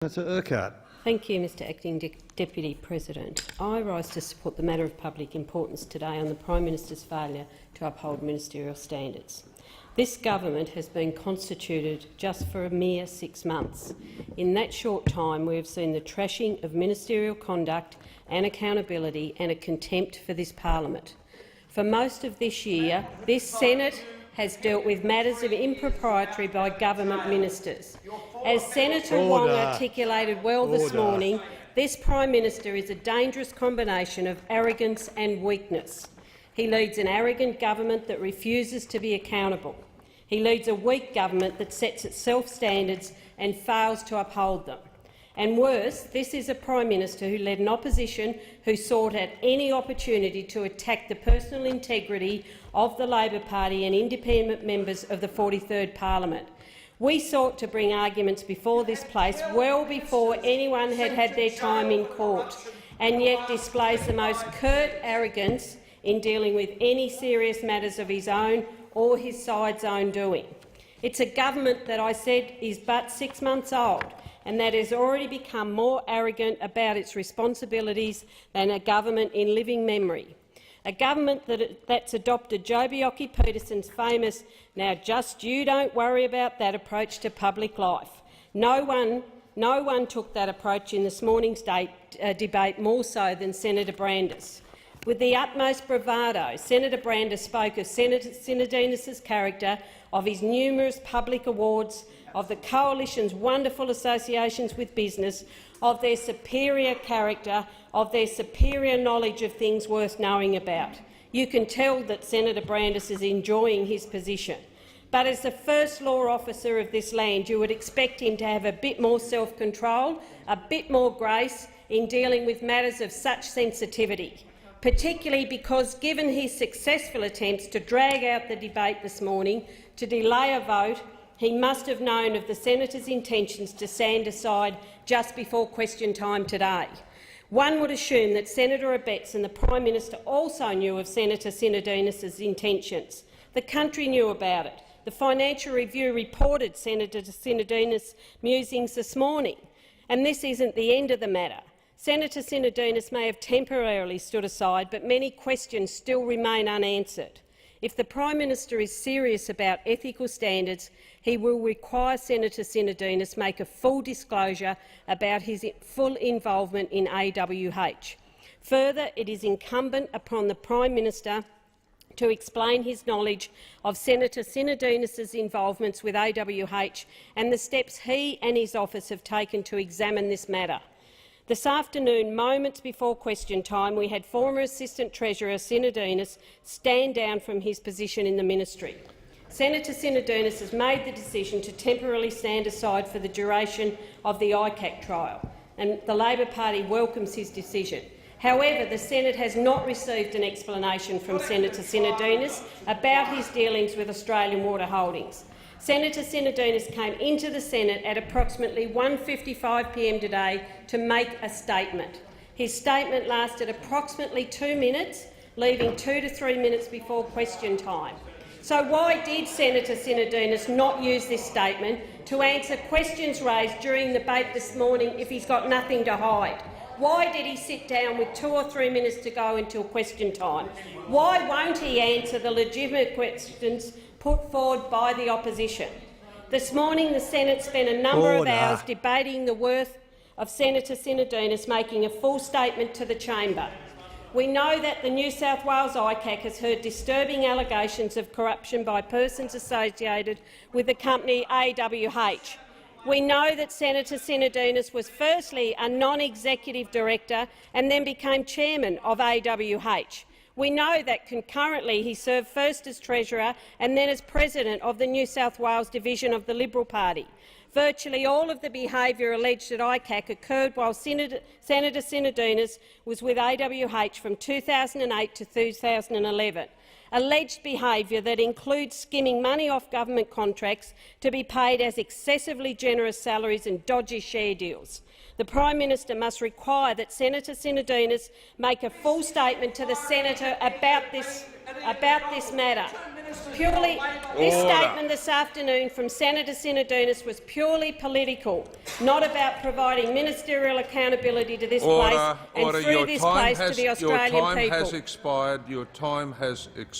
Senator Urquhart. Thank you, Mr Acting Deputy President. I rise to support the matter of public importance today on the Prime Minister's failure to uphold ministerial standards. This government has been constituted just for a mere 6 months. In that short time, we have seen the trashing of ministerial conduct and accountability and a contempt for this parliament. For most of this year, this Senate has dealt with matters of impropriety by government ministers. As Senator Wong articulated well this morning, this Prime Minister is a dangerous combination of arrogance and weakness. He leads an arrogant government that refuses to be accountable. He leads a weak government that sets itself standards and fails to uphold them. And worse, this is a Prime Minister who led an opposition who sought at any opportunity to attack the personal integrity of the Labor Party and independent members of the 43rd Parliament. We sought to bring arguments before this place well before anyone had had their time in court, and yet displays the most curt arrogance in dealing with any serious matters of his own or his side's own doing. It's a government that I said is but 6 months old, and that has already become more arrogant about its responsibilities than a government in living memory. A government that's adopted Joh Bjelke-Petersen's famous "now just you don't worry about that" approach to public life. No one took that approach in this morning's debate more so than Senator Brandis. With the utmost bravado, Senator Brandis spoke of Senator Sinodinos's character, of his numerous public awards, of the Coalition's wonderful associations with business, of their superior character, of their superior knowledge of things worth knowing about. You can tell that Senator Brandis is enjoying his position. But as the first law officer of this land, you would expect him to have a bit more self-control, a bit more grace in dealing with matters of such sensitivity, particularly because, given his successful attempts to drag out the debate this morning, to delay a vote, he must have known of the senator's intentions to stand aside just before question time today. One would assume that Senator Abbott and the Prime Minister also knew of Senator Sinodinos's intentions. The country knew about it. The Financial Review reported Senator Sinodinos' musings this morning. And this isn't the end of the matter. Senator Sinodinos may have temporarily stood aside, but many questions still remain unanswered. If the Prime Minister is serious about ethical standards, he will require Senator Sinodinos make a full disclosure about his full involvement in AWH. Further, it is incumbent upon the Prime Minister to explain his knowledge of Senator Sinodinos's involvements with AWH and the steps he and his office have taken to examine this matter. This afternoon, moments before question time, we had former Assistant Treasurer Sinodinos stand down from his position in the ministry. Senator Sinodinos has made the decision to temporarily stand aside for the duration of the ICAC trial, and the Labor Party welcomes his decision. However, the Senate has not received an explanation from Senator Sinodinos about his dealings with Australian Water Holdings. Senator Sinodinos came into the Senate at approximately 1:55 p.m. today to make a statement. His statement lasted approximately 2 minutes, leaving 2 to 3 minutes before question time. So why did Senator Sinodinos not use this statement to answer questions raised during the debate this morning if he's got nothing to hide? Why did he sit down with 2 or 3 minutes to go until question time? Why won't he answer the legitimate questions put forward by the opposition? This morning the Senate spent a number of hours debating the worth of Senator Sinodinos making a full statement to the chamber. We know that the New South Wales ICAC has heard disturbing allegations of corruption by persons associated with the company AWH. We know that Senator Sinodinos was firstly a non-executive director and then became chairman of AWH. We know that concurrently he served first as Treasurer and then as President of the New South Wales division of the Liberal Party. Virtually all of the behaviour alleged at ICAC occurred while Senator Sinodinos was with AWH from 2008 to 2011. Alleged behaviour that includes skimming money off government contracts to be paid as excessively generous salaries and dodgy share deals. The Prime Minister must require that Senator Sinodinos make a full statement to the senator about this matter. This statement this afternoon from Senator Sinodinos was purely political, not about providing ministerial accountability to this place and through this place to the Australian people. Your time has expired. Your time has expired.